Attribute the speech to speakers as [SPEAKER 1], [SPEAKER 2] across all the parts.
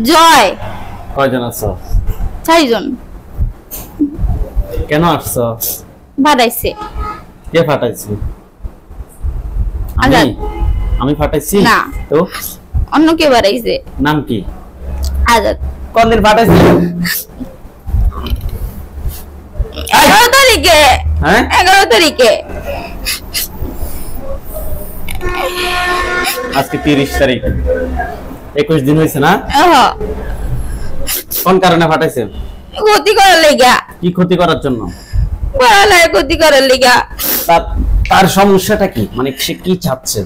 [SPEAKER 1] জয়।
[SPEAKER 2] কয়জন আছো?
[SPEAKER 1] 4 জন।
[SPEAKER 2] কেন আসছো?
[SPEAKER 1] বাড়াইছে।
[SPEAKER 2] কে ফাটাইছে?
[SPEAKER 1] আজাদ।
[SPEAKER 2] আমি ফাটাইছি
[SPEAKER 1] না
[SPEAKER 2] তো
[SPEAKER 1] অন্য কে বাড়াইছে।
[SPEAKER 2] নাম কি?
[SPEAKER 1] আজাদ।
[SPEAKER 2] কোন দিন ফাটাইছে?
[SPEAKER 1] 11 তারিখে।
[SPEAKER 2] হ্যাঁ
[SPEAKER 1] 11 তারিখে।
[SPEAKER 2] আজকে 30 তারিখ, 21 দিন হয়েছে না? কোন কারণে ফাটাইছে?
[SPEAKER 1] ক্ষতি করার লেগা।
[SPEAKER 2] কি ক্ষতি করার জন্য?
[SPEAKER 1] পড়ালেখা ক্ষতি করার লেগা।
[SPEAKER 2] তার সমস্যাটা কি, মানে সে কি চাচ্ছে?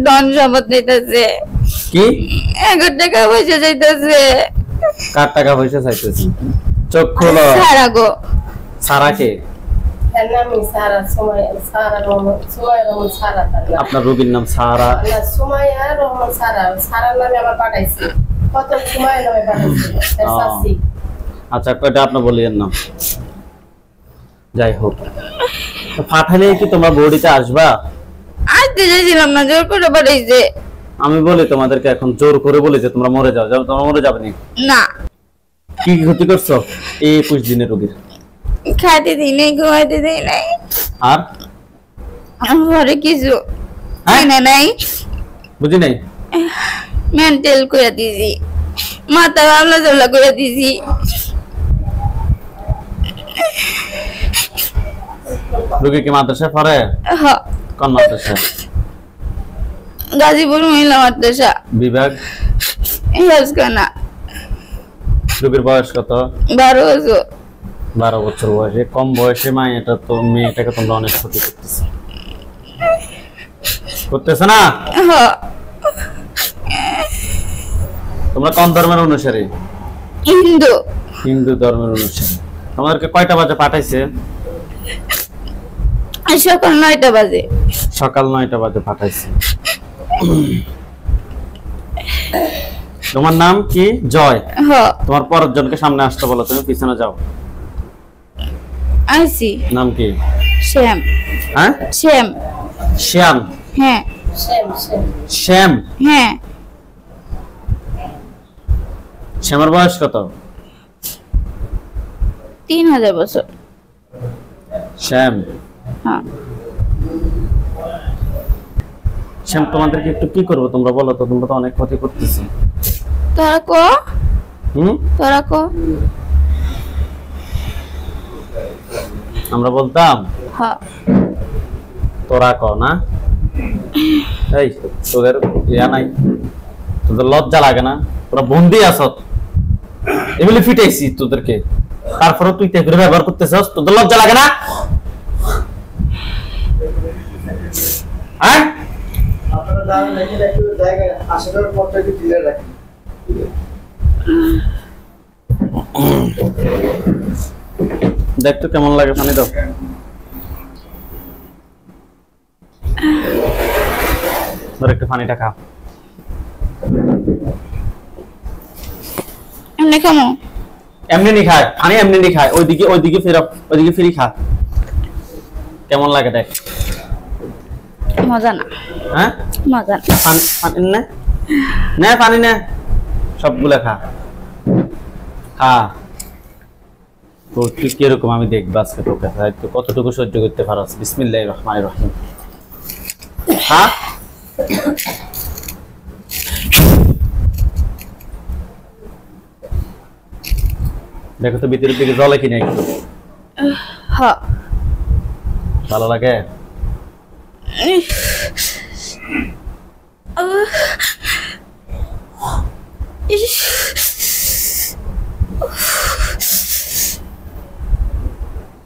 [SPEAKER 1] ধন সম্পদ নিতেছে।
[SPEAKER 2] কি
[SPEAKER 1] 1 টাকা পয়সা চাইতেছে।
[SPEAKER 2] কার টাকা পয়সা চাইতেছে? চোখ খোলো।
[SPEAKER 1] সারা গো।
[SPEAKER 2] সারা কে?
[SPEAKER 3] নামি সারা, সারা রহমান, সুমাইয়া রহমান সারা।
[SPEAKER 2] আপনার রোগীর নাম সারা?
[SPEAKER 3] না, সুমাইয়া রহমান সারা। সারা নামে আমার পাঠাইছে, কত সুমাইয়া নামে পাঠাইছে।
[SPEAKER 2] আচ্ছা কয়টা আপনি বলিয়েন না। যাই হোক, পাঠালে কি তোমরা বডিতে আসবা?
[SPEAKER 1] আসতে চাইছিলাম না, জোর করে পাঠাইছে।
[SPEAKER 2] আমি বলি তোমাদেরকে, এখন জোর করে বলি যে তোমরা মরে যাও। তোমরা মরে যাবে
[SPEAKER 1] না।
[SPEAKER 2] কি কি ক্ষতি করছো এই 21 দিনের রোগীর?
[SPEAKER 1] খাইতে দিই নাই, ঘুমাইতে দিই নাই,
[SPEAKER 2] আর
[SPEAKER 1] ঘরে কিছু
[SPEAKER 2] হ্যাঁ?
[SPEAKER 1] নাই।
[SPEAKER 2] বুঝি নাই।
[SPEAKER 1] মেন্টাল করে দিছি, মাথা আমলা জামলা করে দিছি।
[SPEAKER 2] রোগী কি মাদ্রাসা পড়ে? কোন মাদ্রাসা?
[SPEAKER 1] গাজীপুর মহিলা মাদ্রাসা
[SPEAKER 2] বিভাগ?
[SPEAKER 1] হেলসখানা।
[SPEAKER 2] রোগীর বয়স কত?
[SPEAKER 1] 12 বছর।
[SPEAKER 2] 12 বছর বয়সে? কম বয়সে মেয়েটাকে তোমরা অনেক ক্ষতি করতেছে না? তোমরা কোন ধর্মের অনুসারী?
[SPEAKER 1] হিন্দু।
[SPEAKER 2] হিন্দু ধর্মের অনুসারী। তোমাদেরকে কয়টা বাজে পাঠাইছে?
[SPEAKER 1] সকাল 9টা বাজে।
[SPEAKER 2] সকাল 9টা বাজে পাঠাইছে। তোমার নাম কি? জয়। তোমার পরের জনকে সামনে আসতে বলো, তুমি পিছনে যাও।
[SPEAKER 1] আইছি।
[SPEAKER 2] নাম কি?
[SPEAKER 1] শ্যাম।
[SPEAKER 2] হ্যাঁ
[SPEAKER 1] শ্যাম।
[SPEAKER 2] শ্যাম?
[SPEAKER 1] হ্যাঁ।
[SPEAKER 2] শ্যাম?
[SPEAKER 1] হ্যাঁ।
[SPEAKER 2] শ্যামের বয়স কত?
[SPEAKER 1] 3000 বছর।
[SPEAKER 2] শ্যাম?
[SPEAKER 1] হ্যাঁ।
[SPEAKER 2] শ্যাম তোমাদেরকে একটু কি করবো তোমরা বলো তো? তোমরা তো অনেক ক্ষতি করতেছো।
[SPEAKER 1] তোরা কো।
[SPEAKER 2] আমরা বলতাম
[SPEAKER 1] হ্যাঁ।
[SPEAKER 2] তোরা ক না? এই তোদের ইয়া নাই? তোদের লজ্জা লাগে না? তোরা বন্দি আছো, এগুলি ফিটাইছি তোদেরকে, তারপরে তুই তেগুলো ব্যবহার করতেছস, তোদের লজ্জা লাগে না? হ্যাঁ
[SPEAKER 4] আপনারা দাঁড়ান, দেখি একটু জায়গা আশেপাশের পথটা একটু ক্লিয়ার রাখেন।
[SPEAKER 2] দেখ তো কেমন লাগে, পানি দাও। ধর একটু পানিটা খা।
[SPEAKER 1] এমনি খামো?
[SPEAKER 2] এমনি নি খায় পানি, এমনি নি খায়। ওইদিকে ফিরো, ওইদিকে ফিরি খা। কেমন লাগে দেখ।
[SPEAKER 1] মজা না।
[SPEAKER 2] হ্যাঁ
[SPEAKER 1] মজা না।
[SPEAKER 2] পানি নে, পানি নে, সবগুলা খা। তো তুই কিরকম আমি দেখবো আজকে তোকে, তুই কতটুকু সহ্য করতে পারস। বিসমিল্লাহির রহমানির রহিম। হ্যাঁ দেখো তো ভিতরের দিকে জলে কিনে একটু।
[SPEAKER 1] হ্যাঁ।
[SPEAKER 2] ভালো লাগে?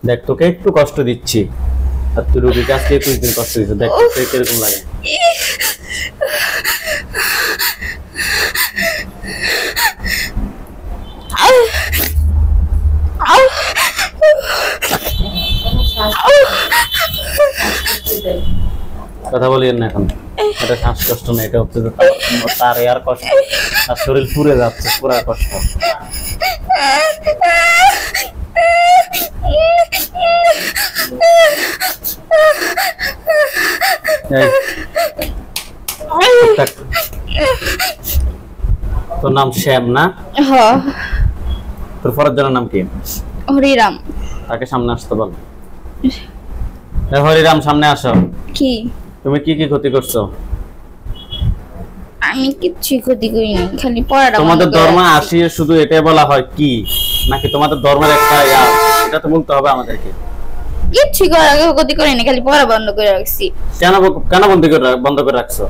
[SPEAKER 2] দেখ তোকে একটু কষ্ট দিচ্ছি, আর তুই রোগীকে আজকে 21 দিন কষ্ট দিচ্ছিস। দেখ তোকে কিরকম লাগে। কথা বলিয়েন না এখন, এটা শ্বাসকষ্ট না, এটা হচ্ছে যে তার আর কষ্ট, তার শরীর পুড়ে যাচ্ছে, পুরা কষ্ট। থাক। তোর নাম শ্যাম না?
[SPEAKER 1] হ
[SPEAKER 2] তোর ফরজনের নাম কি?
[SPEAKER 1] হরিরাম।
[SPEAKER 2] তাকে সামনে আসতে বল। হরিরাম সামনে আসো।
[SPEAKER 1] কি?
[SPEAKER 2] তুমি কি কি ক্ষতি করছো?
[SPEAKER 1] আমি কিচ্ছু ক্ষতি করিনি, খালি পড়াটা
[SPEAKER 2] তোমাদের ধর্মে আসিয়ে শুধু এটাই বলা হয় কি, নাকি তোমাদের ধর্মের একটা এটা তো বলতে হবে আমাদেরকে?
[SPEAKER 1] কিচ্ছু ক্ষতি করিনি, খালি পড়া বন্ধ করে রাখছি।
[SPEAKER 2] কেন কেন বন্ধ করে রাখছো?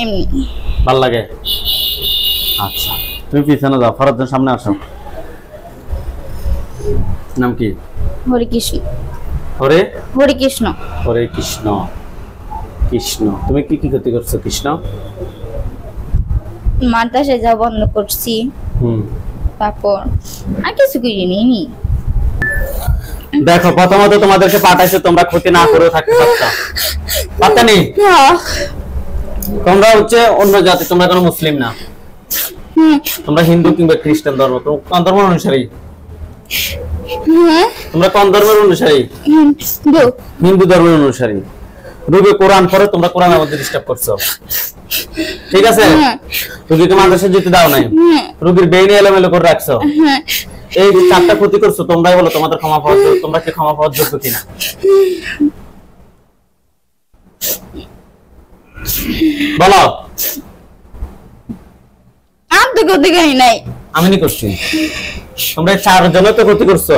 [SPEAKER 1] এমনি
[SPEAKER 2] ভাল লাগে। আচ্ছা তুমি পিছনে যাও, ফরজের সামনে আসো। নাম কি?
[SPEAKER 1] হরিকৃষ্ণ।
[SPEAKER 2] হরিকৃষ্ণ।
[SPEAKER 1] হরে
[SPEAKER 2] কৃষ্ণ। কৃষ্ণ, তুমি কি কি ক্ষতি করছো কৃষ্ণ?
[SPEAKER 1] মাদ্রাসায় যা বন্ধ করছি, তারপর আর কিছু করিনি।
[SPEAKER 2] দেখো প্রথমত তোমাদেরকে পাঠাইছে, তোমরা ক্ষতি না করে থাকতে পারতা নি। তোমরা হচ্ছে অন্য জাতি, তোমরা কোনো মুসলিম না, তোমরা হিন্দু কিংবা খ্রিস্টান ধর্ম। তোমরা কোন ধর্মের অনুসারী? তোমরা কোন ধর্মের অনুসারী? হিন্দু ধর্মের অনুসারী। রুগী কোরআন পড়ে, তোমরা কোরআনের মধ্যে ডিস্টার্ব করছো, ঠিক আছে? রুগীকে মাদ্রাসায় যেতে দাও নাই, রুগীর বেইনে এলোমেলো করে রাখছো, এই চারটা ক্ষতি করছো। তোমরাই বলো তোমাদের ক্ষমা পাওয়ার যোগ্য, তোমরা কি ক্ষমা পাওয়ার যোগ্য কিনা? বলো।
[SPEAKER 1] আর তো ক্ষতি করি নাই।
[SPEAKER 2] আমি নি করছি। তোমরা চারজনে তো ক্ষতি করছো,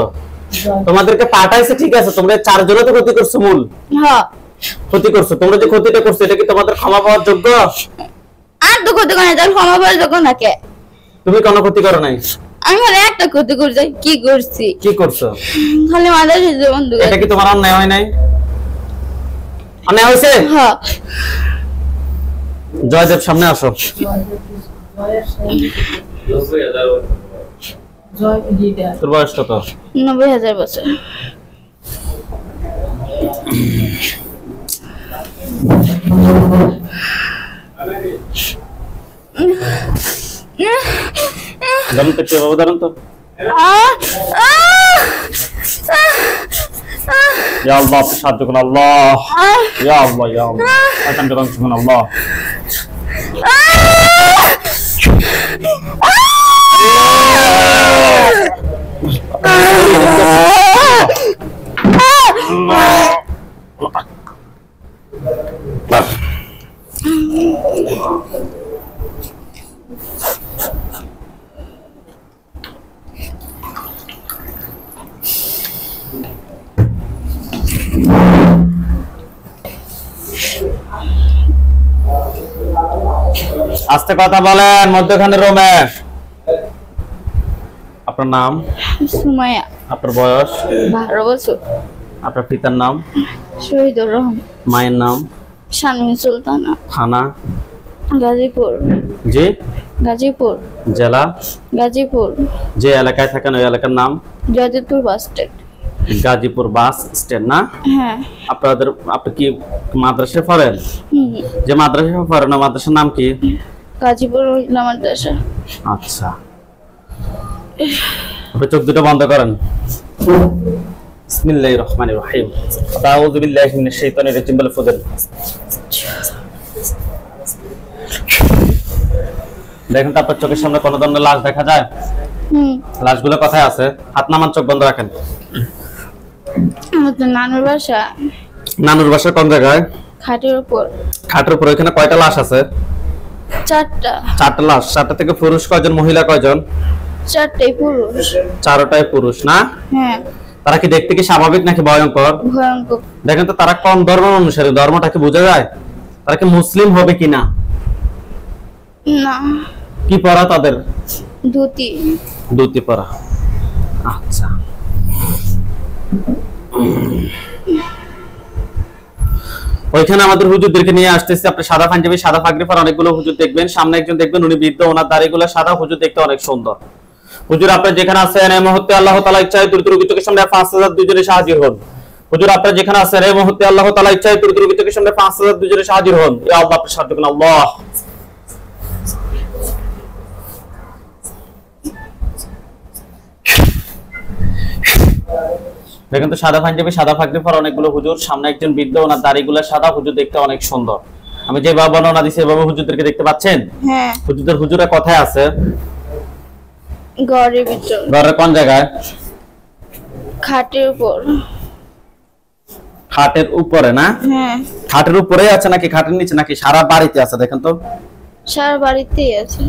[SPEAKER 2] তোমাদেরকে পাঠাইছে ঠিক আছে, তোমরা চারজনে তো ক্ষতি করছো। মূল ক্ষতি করছো। তোমরা যে ক্ষতিটা করছো এটা কি তোমাদের ক্ষমা পাওয়ার যোগ্য?
[SPEAKER 1] আর তো ক্ষতি করি নাই, তার ক্ষমা পাওয়ার যোগ্য নাকি?
[SPEAKER 2] তুমি কোনো ক্ষতি করো নাই।
[SPEAKER 1] আমি খালি একটা ক্ষতি করছি। কি করছি?
[SPEAKER 2] কি করছো?
[SPEAKER 1] খালি মাদ্রাসায় বন্ধ।
[SPEAKER 2] এটা কি তোমার অন্যায় হয় নাই? অন্যায় হয়েছে?
[SPEAKER 1] হ্যাঁ।
[SPEAKER 2] জয়দেব সামনে আসো। তোর বয়স কত?
[SPEAKER 1] 90,000 বছর।
[SPEAKER 2] দারুন তো, বাবু দারুন তো। ইয়া আল্লাহ, আপনি সাহায্য করুন আল্লাহ। ইয়া আল্লাহ, ইয়া আল্লাহ, শয়তান ধ্বংস করুন আল্লাহ। আস্তে কথা বলেন, মধ্যখানে রোমে। আপনার নাম?
[SPEAKER 1] সুমাইয়া।
[SPEAKER 2] আপনার বয়স?
[SPEAKER 1] 12 বছর।
[SPEAKER 2] আপনার পিতার নাম?
[SPEAKER 1] শহীদুর রহমান।
[SPEAKER 2] মায়ের নাম?
[SPEAKER 1] শারমিন সুলতানা।
[SPEAKER 2] থানা?
[SPEAKER 1] গাজীপুর।
[SPEAKER 2] জি?
[SPEAKER 1] গাজীপুর।
[SPEAKER 2] জেলা?
[SPEAKER 1] গাজীপুর।
[SPEAKER 2] যে এলাকায় থাকেন ওই এলাকার নাম?
[SPEAKER 1] Gazipur bus stand.
[SPEAKER 2] Gazipur bus stand না?
[SPEAKER 1] হ্যাঁ।
[SPEAKER 2] আপনি কি মাদ্রাসায় পড়েন? যে মাদ্রাসায় পড়েন না, মাদ্রাসার নাম কি?
[SPEAKER 1] গাজীপুর মহিলা মাদ্রাসা।
[SPEAKER 2] আচ্ছা, আপনি চোখ দুটো বন্ধ করেন। বিসমিল্লাহির রহমানির রহিম। আউযু বিল্লাহি মিনাশ শাইতানির রাজিম বলে ফুদেন। দেখেন তো আপনার চোখের সামনে কোনো ধরনের লাশ দেখা যায়? লাশগুলো কোথায় আছে? হাত নামান, চোখ বন্ধ রাখেন।
[SPEAKER 1] আমার তো নানুর বাসা।
[SPEAKER 2] নানুর বাসা কোন জায়গায়?
[SPEAKER 1] খাটের উপর।
[SPEAKER 2] খাটের উপর। ওইখানে কয়টা লাশ আছে?
[SPEAKER 1] 4টা।
[SPEAKER 2] 4টা লাশ। 4টা থেকে পুরুষ কয়জন, মহিলা কয়জন?
[SPEAKER 1] 4টাই পুরুষ।
[SPEAKER 2] 4টাই পুরুষ না?
[SPEAKER 1] হ্যাঁ।
[SPEAKER 2] তারা কি দেখতে কি স্বাভাবিক নাকি ভয়ঙ্কর?
[SPEAKER 1] ভয়ঙ্কর।
[SPEAKER 2] দেখেন তো তারা কোন ধর্মের অনুসারী, ধর্মটা কি বোঝা যায়? তারা কি মুসলিম হবে কিনা?
[SPEAKER 1] না।
[SPEAKER 2] কি পরা তাদের?
[SPEAKER 1] ধুতি।
[SPEAKER 2] ধুতি পরা। আচ্ছা, ওইখানে আমাদের হুজুরদেরকে নিয়ে আসতেছি। আপনি সাদা পাঞ্জাবি, সাদা পাগড়ি পরা অনেকগুলো হুজুর দেখবেন। সামনে একজন দেখবেন, উনি বৃদ্ধ, ওনার দাড়িগুলো সাদা। হুজুর দেখতে অনেক সুন্দর। হুজুর আপনারা যেখানে আছেন এই মুহূর্তে আল্লাহ তাআলা ইচ্ছায় দ্রুত রোগী চোখের সামনে 5000 দুইজনে হাজির হন। হুজুর আপনারা যেখানে আছেন এই মুহূর্তে আল্লাহ তাআলা ইচ্ছায় দ্রুত রোগী চোখের সামনে 5000 দুইজনে হাজির হন। ইয়া আল্লাহ, আপনি সাহায্য করুন আল্লাহ। দেখেন তো সাদা পাঞ্জাবি সাদা পাগড়ি পরা অনেকগুলো হুজুর, সামনে একজন বৃদ্ধ, ওনার দাড়িগুলো সাদা, হুজুর দেখতে অনেক সুন্দর। আমি যেভাবে বর্ণনা দিছি এভাবে হুজুরদেরকে দেখতে পাচ্ছেন?
[SPEAKER 1] হ্যাঁ।
[SPEAKER 2] হুজুরা কোথায় আছে?
[SPEAKER 1] ঘরের ভিতর।
[SPEAKER 2] ঘরের কোন জায়গায়?
[SPEAKER 1] খাটের উপর।
[SPEAKER 2] খাটের উপরে না?
[SPEAKER 1] হ্যাঁ।
[SPEAKER 2] খাটের উপরে আছে নাকি খাটের নিচে নাকি সারা বাড়িতে আছে? দেখেন তো।
[SPEAKER 1] সারা বাড়িতেই আছে।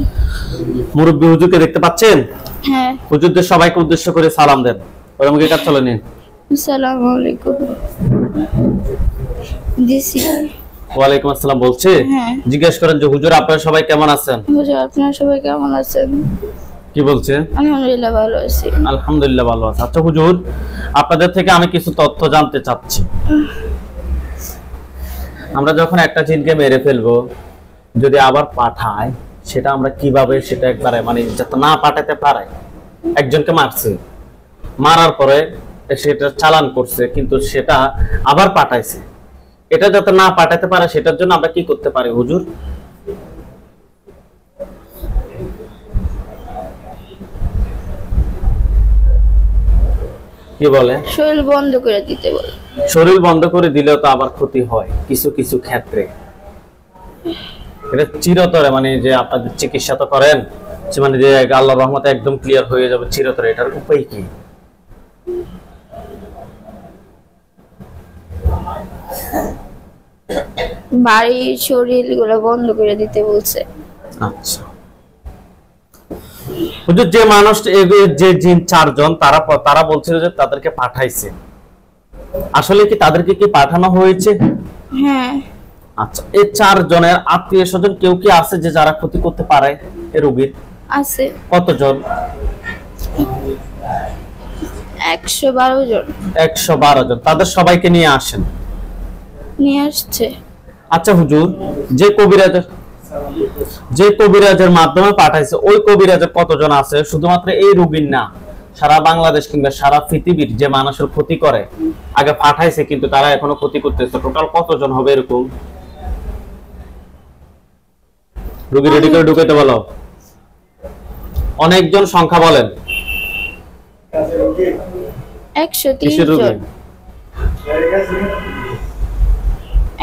[SPEAKER 2] মুরব্বী হুজুরকে দেখতে পাচ্ছেন?
[SPEAKER 1] হ্যাঁ।
[SPEAKER 2] হুজুরদের সবাইকে উদ্দেশ্য করে সালাম দেন। ওরা মুখে কাজ চলে নিন।
[SPEAKER 1] আসসালামু আলাইকুম। দিছি।
[SPEAKER 2] ওয়ালাইকুম আসসালাম বলছে।
[SPEAKER 1] হ্যাঁ।
[SPEAKER 2] জিজ্ঞেস করেন যে হুজুর আপনারা সবাই কেমন আছেন?
[SPEAKER 1] হুজুর আপনারা সবাই কেমন আছেন?
[SPEAKER 2] কি বলছে?
[SPEAKER 1] আলহামদুলিল্লাহ ভালো আছি।
[SPEAKER 2] আলহামদুলিল্লাহ ভালো আছে। আচ্ছা হুজুর, আপনাদের থেকে আমি কিছু তথ্য জানতে চাচ্ছি। আমরা যখন একটা জিনকে মেরে ফেলবো, যদি আবার পাঠায়, সেটা আমরা কিভাবে সেটা একবারে মানে যাতে না পাঠাতে পারে। একজনকে মারছে, মারার পরে সেটা চালান করছে, কিন্তু সেটা আবার পাঠাইছে, এটা যাতে না পাঠাতে পারে সেটার জন্য আমরা কি করতে পারি হুজুর? কি বলে?
[SPEAKER 1] শরীর বন্ধ করে দিতে বলে।
[SPEAKER 2] শরীর বন্ধ করে দিলেও তো আবার ক্ষতি হয় কিছু কিছু ক্ষেত্রে। এটা চিরতরে মানে যে আপনাদের চিকিৎসা তো করেন, মানে যে আল্লাহর রহমতে একদম ক্লিয়ার হয়ে যাবে চিরতরে, এটার উপায় কি?
[SPEAKER 1] বাড়ির শরীর গুলো বন্ধ করে দিতে বলছে।
[SPEAKER 2] আচ্ছা হুজুর, যে মানুষ যে জিন 4 জন তারা বলছিল যে তাদেরকে পাঠাইছে, আসলে কি তাদেরকে কি পাঠানো হয়েছে?
[SPEAKER 1] হ্যাঁ।
[SPEAKER 2] আচ্ছা, এই 4 জনের আত্মীয় স্বজন কেউ কি আছে যে যারা ক্ষতি করতে পারে এই রোগীর?
[SPEAKER 1] আছে।
[SPEAKER 2] কতজন?
[SPEAKER 1] 112 জন।
[SPEAKER 2] 112 জন। তাদের সবাইকে নিয়ে আসেন।
[SPEAKER 1] নিয়ে আসছে।
[SPEAKER 2] আচ্ছা হুজুর, যে কবিরাজের মাধ্যমে পাঠাইছে, ওই কবিরাজের কতজন আছে? শুধুমাত্র এই রোগীর না, সারা বাংলাদেশ কিংবা সারা পৃথিবীর যে মানুষের ক্ষতি করে, আগে পাঠাইছে কিন্তু তারা এখনো ক্ষতি করতেছে, টোটাল কতজন হবে এরকম? রোগী রেডি করে ঢুকাইতে বলো। অনেকজন সংখ্যা বলেন।
[SPEAKER 1] 130 জন।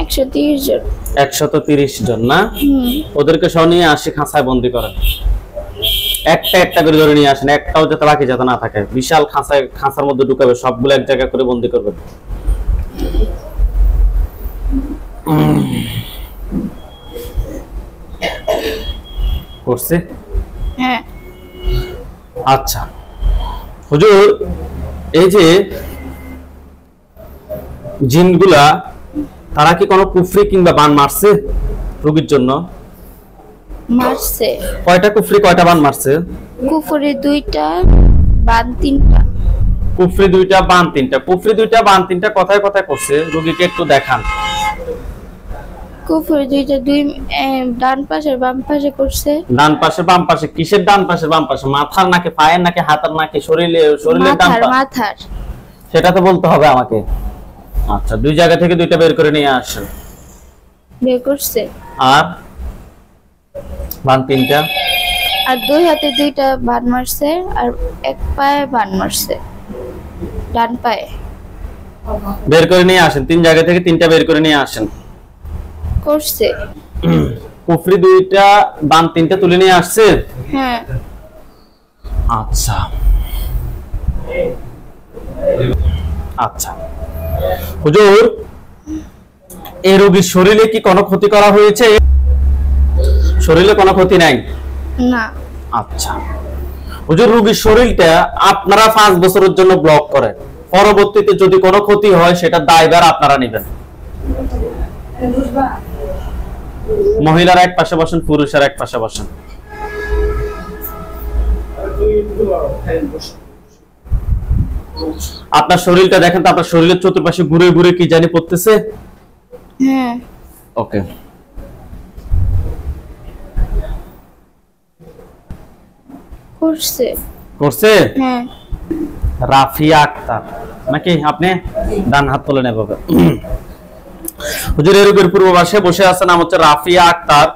[SPEAKER 1] 130 জন।
[SPEAKER 2] 130 জন না? ওদেরকে সহ নিয়ে আসি, খাঁচায় বন্দি করেন। একটা একটা করে ধরে নিয়ে আসেন, একটাও যাতে বাকি যাতে না থাকে। বিশাল খাঁচার মধ্যে ঢুকাবে, সবগুলো এক জায়গা করে বন্দি করবেন। করছে?
[SPEAKER 1] হ্যাঁ।
[SPEAKER 2] আচ্ছা হুজুর, এই যে জিনগুলা তারা কি কোনো কুফরি কিংবা বান মারছে রোগীর জন্য?
[SPEAKER 1] মারছে।
[SPEAKER 2] কয়টা কুফরি কয়টা বান মারছে?
[SPEAKER 1] কুফরি 2টা, বান 3টা।
[SPEAKER 2] কুফরি 2টা, বান 3টা। কুফরি 2টা, বান 3টা কথায় কথায় করছে, রোগীকে একটু দেখান।
[SPEAKER 1] কুফরি 2টা, ডান পাশে বাম পাশে করছে।
[SPEAKER 2] ডান পাশে বাম পাশে? কিসের ডান পাশে বাম পাশে? মাথার নাকি পায়ের নাকি হাতের নাকি শরীরের ডান পাশে?
[SPEAKER 1] মাথার।
[SPEAKER 2] সেটা তো বলতে হবে আমাকে। আচ্ছা, 2 জায়গা থেকে 2টা বের করে নিয়ে আসেন।
[SPEAKER 1] বের করছে।
[SPEAKER 2] আর বান 3টা?
[SPEAKER 1] আর 2 হাতে 2টা বান মারছে, আর এক পায়ে বান মারছে, ডান পায়ে।
[SPEAKER 2] বের করে নিয়ে আসেন, 3 জায়গা থেকে 3টা বের করে নিয়ে আসেন।
[SPEAKER 1] করছে।
[SPEAKER 2] কুফরি 2টা, বান 3টা তুলে নিয়ে আসছে?
[SPEAKER 1] হ্যাঁ।
[SPEAKER 2] আচ্ছা আচ্ছা হুজুর, এই রোগীর শরীরে কি কোনো ক্ষতি করা হয়েছে? শরীরে কোনো ক্ষতি নাই?
[SPEAKER 1] না।
[SPEAKER 2] আচ্ছা হুজুর, রোগীর শরীরটা আপনারা 5 বছরের জন্য ব্লক করেন, পরবর্তীতে যদি কোনো ক্ষতি হয় সেটা দায়ভার আপনারা নেবেন। মহিলারা এক পাশে বসেন, পুরুষেরা এক পাশে বসেন। আপনার শরীরটা দেখেন তো, আপনার শরীরের চতুর্পাশে ঘুরে ঘুরে কি জানি পড়তেছে?
[SPEAKER 1] হ্যাঁ।
[SPEAKER 2] ওকে,
[SPEAKER 1] করছে।
[SPEAKER 2] করছে?
[SPEAKER 1] হ্যাঁ।
[SPEAKER 2] রাফিয়া আক্তার নাকি? আপনি ডান হাত তুলে নেব। হুজুর, এই রোগীর পূর্ব পাশে বসে আছে, নাম হচ্ছে রাফিয়া আক্তার।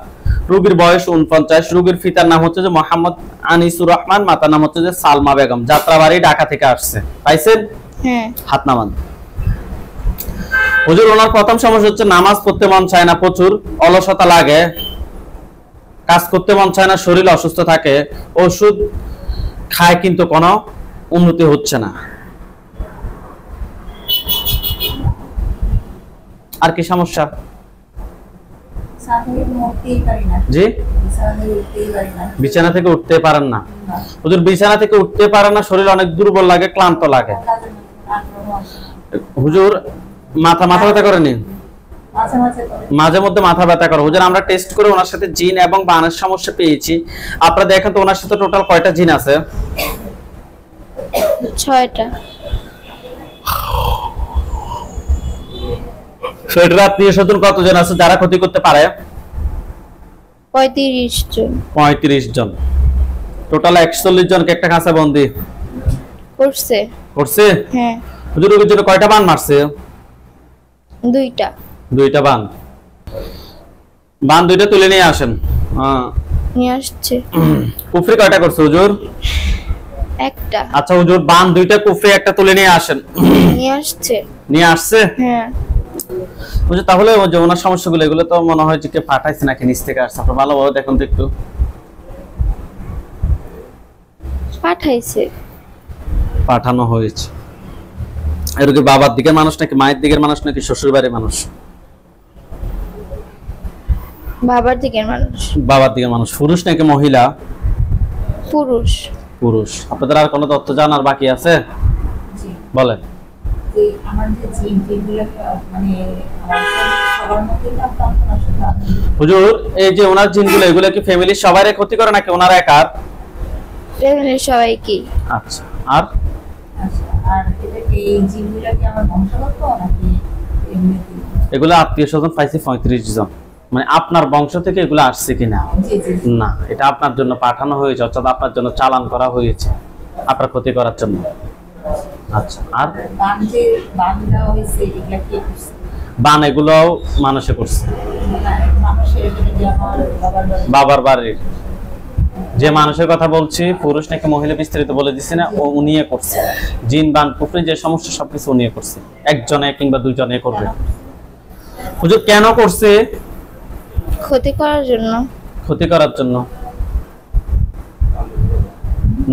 [SPEAKER 2] রোগীর বয়স 49। রোগীর পিতার নাম হচ্ছে যে মোহাম্মদ আনিসুর রহমান, মাতার নাম হচ্ছে যে সালমা বেগম। যাত্রাবাড়ি ঢাকা থেকে আসছে। পাইছেন?
[SPEAKER 1] হ্যাঁ
[SPEAKER 2] হাত নামান। হুজুর ওনার প্রথম সমস্যা হচ্ছে নামাজ পড়তে মন চায় না, প্রচুর অলসতা লাগে, কাজ করতে মন চায় না, শরীর অসুস্থ থাকে, ওষুধ খায় কিন্তু কোনো উন্নতি হচ্ছে না। আর কি সমস্যা? জি, বিছানা থেকে উঠতে পারেন না। হুজুর বিছানা থেকে উঠতে পারেন না, শরীর অনেক দুর্বল লাগে, ক্লান্ত লাগে। হুজুর মাথা ব্যথা করেনি? মাঝে মধ্যে মাথা ব্যথা করে। হুজুর আমরা টেস্ট করে ওনার সাথে জিন এবং বানের সমস্যা পেয়েছি। আপনারা দেখেন তো ওনার সাথে টোটাল কয়টা জিন আছে?
[SPEAKER 1] 6টা।
[SPEAKER 2] সেটার আত্মীয় স্বজন কতজন আছে যারা ক্ষতি করতে পারে?
[SPEAKER 1] 35 জন।
[SPEAKER 2] 35 জন। টোটাল 41 জনকে একটা খাঁচা বন্দি করছে।
[SPEAKER 1] হ্যাঁ।
[SPEAKER 2] হুজুর রোগীর জন্য কয়টা বান মারছে?
[SPEAKER 1] 2টা
[SPEAKER 2] বান। বান 2টা তুলে নিয়ে আসেন।
[SPEAKER 1] নিয়ে আসছে।
[SPEAKER 2] কুফরি কয়টা করছে হুজুর?
[SPEAKER 1] 1টা।
[SPEAKER 2] আচ্ছা হুজুর বান 2টা, কুফরি একটা তুলে নিয়ে আসেন। নিয়ে আসছে।
[SPEAKER 1] হ্যাঁ।
[SPEAKER 2] হুজুর তাহলে ওই যে ওনার সমস্যাগুলো এগুলো তো মনে হয় যে কে পাঠাইছে নাকি নিচ থেকে আসছে? আপনারা ভালোভাবে দেখুন তো একটু। পাঠানো হয়েছে। এর কি বাবার দিকের মানুষ নাকি মায়ের দিকের মানুষ নাকি শ্বশুর বাড়ির মানুষ?
[SPEAKER 1] বাবার দিকের মানুষ।
[SPEAKER 2] বাবার দিকের মানুষ। পুরুষ নাকি মহিলা?
[SPEAKER 1] পুরুষ।
[SPEAKER 2] আপনাদের আর কোনো তথ্য জানার বাকি আছে? বলেন। হুজুর এই যে ওনার জিনগুলো এগুলো কি ফ্যামিলির সবারই ক্ষতি করে নাকি ওনার একার?
[SPEAKER 1] ফ্যামিলির সবাইকে।
[SPEAKER 2] আচ্ছা আর এগুলো আত্মীয় স্বজন পাইছে 35 জন। মানে আপনার বংশ থেকে এগুলো আসছে কিনা? না, এটা আপনার জন্য পাঠানো হয়েছে, অর্থাৎ আপনার জন্য চালান করা হয়েছে আপনার ক্ষতি করার জন্য। আচ্ছা আর বান এগুলো মানুষে করছে? বাবার বাড়ির যে মানুষের কথা বলছি, পুরুষ নাকি মহিলা বিস্তারিত বলে দিচ্ছি না, ও উনিয়ে করছে। জিন বান কুফরি যে সমস্যা সবকিছু উনিয়ে করছে। একজনে কিংবা দুইজনে করবে। হুজুর কেন করছে?
[SPEAKER 1] ক্ষতি করার জন্য।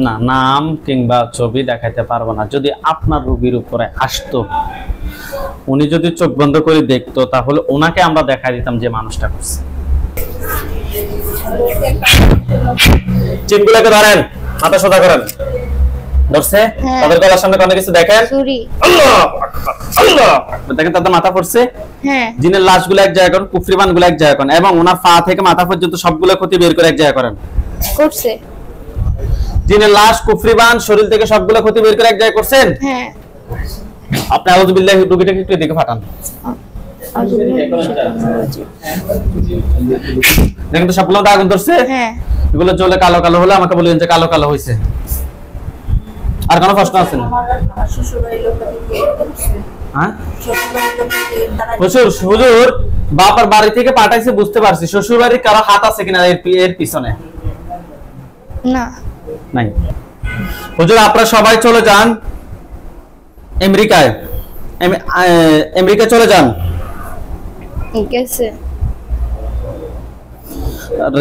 [SPEAKER 2] না, নাম কিংবা ছবি দেখাইতে পারবো না। যদি আপনার রোগীর উপরে আসতো, উনি যদি চোখ বন্ধ করে দেখতো, তাহলে ওনাকে আমরা দেখাই দিতাম যে মানুষটা করছে। চিনগুলোকে ধরেন, মাথা সোজা করেন। ধরছে? তাদের গলার সামনে কোনো কিছু দেখেন? আল্লাহ আল্লাহ দেখেন তাদের মাথা পড়ছে। জিনের লাশগুলো এক জায়গায় করেন, কুফরি বানগুলো এক জায়গায় করেন এবং ওনার পা থেকে মাথা পর্যন্ত সবগুলো ক্ষতি বের করে এক জায়গায় করেন। জিনের লাশ, কুফরি বান, শরীর থেকে সবগুলো ক্ষতি বের করে এক জায়গায় করছেন। আপনি আউযুবিল্লাহ রোগীটাকে একটু দিকে পাঠান। দেখেন তো সবগুলো আগুন ধরছে। এগুলো জ্বলে কালো কালো হলে আমাকে বলবেন যে কালো কালো হয়েছে। আর কোনো প্রশ্ন আছে না? হুজুর বাবার বাড়ি থেকে পাঠাইছে বুঝতে পারছি, শ্বশুর বাড়ির কারো হাত আছে কিনা এর পিছনে? নাই। হুজুর আপনারা সবাই চলে যান আমেরিকায়। আমেরিকা চলে যান।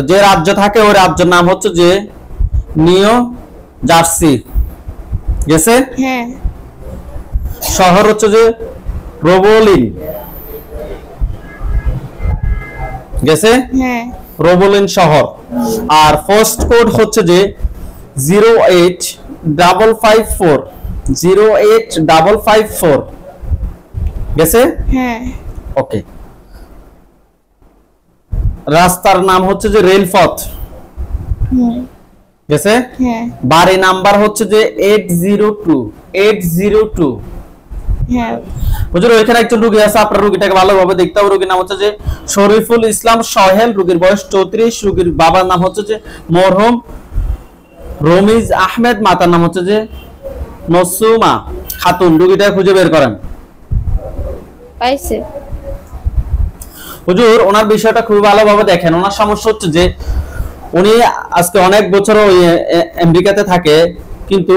[SPEAKER 2] যে রাজ্য থাকে ওই রাজ্যের নাম হচ্ছে যে নিউ জার্সি। গেছে? শহর হচ্ছে যে রোবোলিন। গেছে? রোবোলিন শহর। আর পোস্ট কোড হচ্ছে যে 08554 08554। গেছে? ওকে। রাস্তার নাম হচ্ছে যে রেলপথ। গেছে? বাড়ি নাম্বার হচ্ছে যে 802। হুজুর ওইখানে একজন রোগী আছে, আপনার রোগীটাকে ভালোভাবে দেখতে হবে। রোগীর নাম হচ্ছে যে শরীফুল ইসলাম সোহেল, রোগীর বয়স 34, রোগীর বাবার নাম হচ্ছে যে মরহুম রমিজ আহমেদ, মাতার নাম হচ্ছে যে নসুমা খাতুন। রোগীটা খুঁজে বের করেন।
[SPEAKER 1] পাইছে?
[SPEAKER 2] হুজুর ওনার বিষয়টা খুব ভালোভাবে দেখেন। ওনার সমস্যা হচ্ছে যে উনি আজকে অনেক বছর ওই আমেরিকাতে থাকে, কিন্তু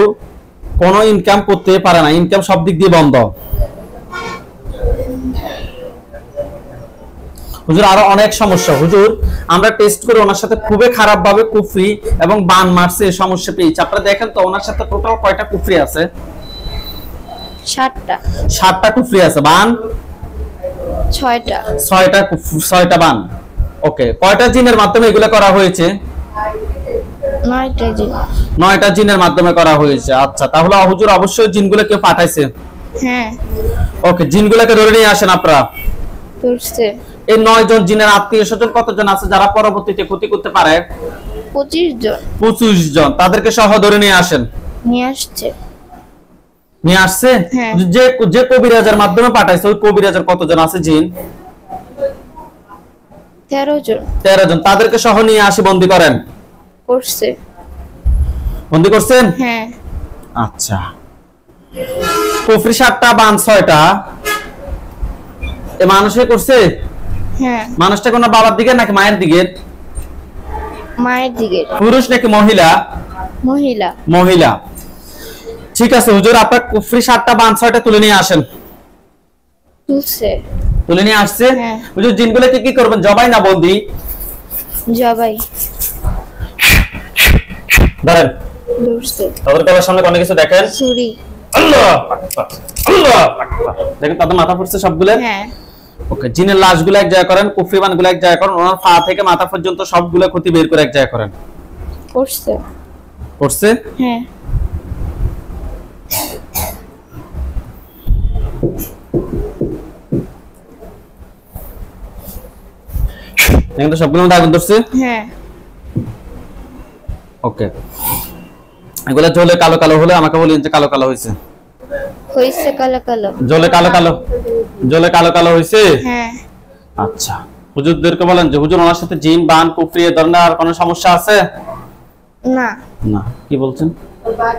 [SPEAKER 2] কোনো ইনকাম করতে পারে না, ইনকাম সব দিক দিয়ে বন্ধ। হুজুর আরো অনেক সমস্যা হুজুর, আমরা টেস্ট করে ওনার সাথে খুবই খারাপ ভাবে কুফরি এবং বান মারছে সমস্যা পেয়েছি। আপনারা দেখেন তো ওনার সাথে টোটাল কয়টা কুফরি আছে?
[SPEAKER 1] 7টা
[SPEAKER 2] 7টা কুফরি আছে, বান
[SPEAKER 1] 6টা
[SPEAKER 2] 6টা বান। ওকে, কয়টা জিনের মাধ্যমে এগুলো করা হয়েছে?
[SPEAKER 1] 9টা জিন।
[SPEAKER 2] 9টা জিনের মাধ্যমে করা হয়েছে। আচ্ছা, তাহলে হুজুর অবশ্যই জিনগুলো কেউ পাঠাইছে।
[SPEAKER 1] হ্যাঁ
[SPEAKER 2] ওকে, জিনগুলোকে ধরে নিয়ে আসেন আপনারা।
[SPEAKER 1] করছে।
[SPEAKER 2] এই 9 জন জিনের আত্মীয় স্বজন কতজন আছে যারা পরবর্তীতে ক্ষতি করতে পারে?
[SPEAKER 1] 25 জন
[SPEAKER 2] 25 জন, তাদেরকে সহ ধরে নিয়ে আসেন।
[SPEAKER 1] নিয়ে আসছে।
[SPEAKER 2] নিয়ে আসছে?
[SPEAKER 1] হ্যাঁ।
[SPEAKER 2] যে কবিরাজের মাধ্যমে পাঠাইছে ওই কবিরাজের কতজন আছে জিন?
[SPEAKER 1] 13 জন
[SPEAKER 2] 13 জন, তাদেরকে সহ নিয়ে আসি বন্দি করেন।
[SPEAKER 1] করছে।
[SPEAKER 2] বন্দি করছেন?
[SPEAKER 1] হ্যাঁ
[SPEAKER 2] আচ্ছা, কুফরি 7টা বান 6টা, এ মানুষে করছে?
[SPEAKER 1] হ্যাঁ
[SPEAKER 2] মানুষটা কোন বাবার দিকে নাকি মায়ের দিকে?
[SPEAKER 1] মায়ের দিকে।
[SPEAKER 2] পুরুষ নাকি মহিলা?
[SPEAKER 1] মহিলা।
[SPEAKER 2] মহিলা। ঠিক আছে হুজুর, আপনার কুফরি 7টা বান 6টা তুলে নিয়ে আসেন।
[SPEAKER 1] তুলছে।
[SPEAKER 2] তুলে নিয়ে আসছে?
[SPEAKER 1] হ্যাঁ।
[SPEAKER 2] হুজুর জিনগুলোকে কি করবেন, জবাই না বন্দি?
[SPEAKER 1] জবাই।
[SPEAKER 2] ধরেন,
[SPEAKER 1] ধরছে।
[SPEAKER 2] তাদের গলার সামনে কোনো কিছু দেখেন?
[SPEAKER 1] ছুরি।
[SPEAKER 2] আল্লাহ আকবার, আল্লাহ আকবার। দেখেন তাদের মাথা পড়ছে সবগুলো।
[SPEAKER 1] হ্যাঁ
[SPEAKER 2] ওকে, জিনের লাশগুলো এক জায়গায় করেন, কুফরি বানগুলো এক জায়গায় করেন, ওনার পা থেকে মাথা পর্যন্ত সবগুলো ক্ষতি বের করে এক জায়গায় করেন।
[SPEAKER 1] করছে।
[SPEAKER 2] করছে?
[SPEAKER 1] হ্যাঁ
[SPEAKER 2] দেখেন তো সবগুলো মধ্যে আগুন ধরছে?
[SPEAKER 1] হ্যাঁ
[SPEAKER 2] ওকে, এগুলা জ্বলে কালো কালো হলে আমাকে বলেন যে কালো কালো হয়েছে।
[SPEAKER 1] হইছে কালো কালো।
[SPEAKER 2] জ্বলে কালো কালো, জ্বলে কালো কালো হয়েছে?
[SPEAKER 1] হ্যাঁ
[SPEAKER 2] আচ্ছা, হুজুরদেরকে বলেন যে হুজুর ওনার সাথে জিন বান কুফরি এ ধরনের আর কোনো সমস্যা আছে?
[SPEAKER 1] না।
[SPEAKER 2] না। কি বলছেন?
[SPEAKER 3] বাঘ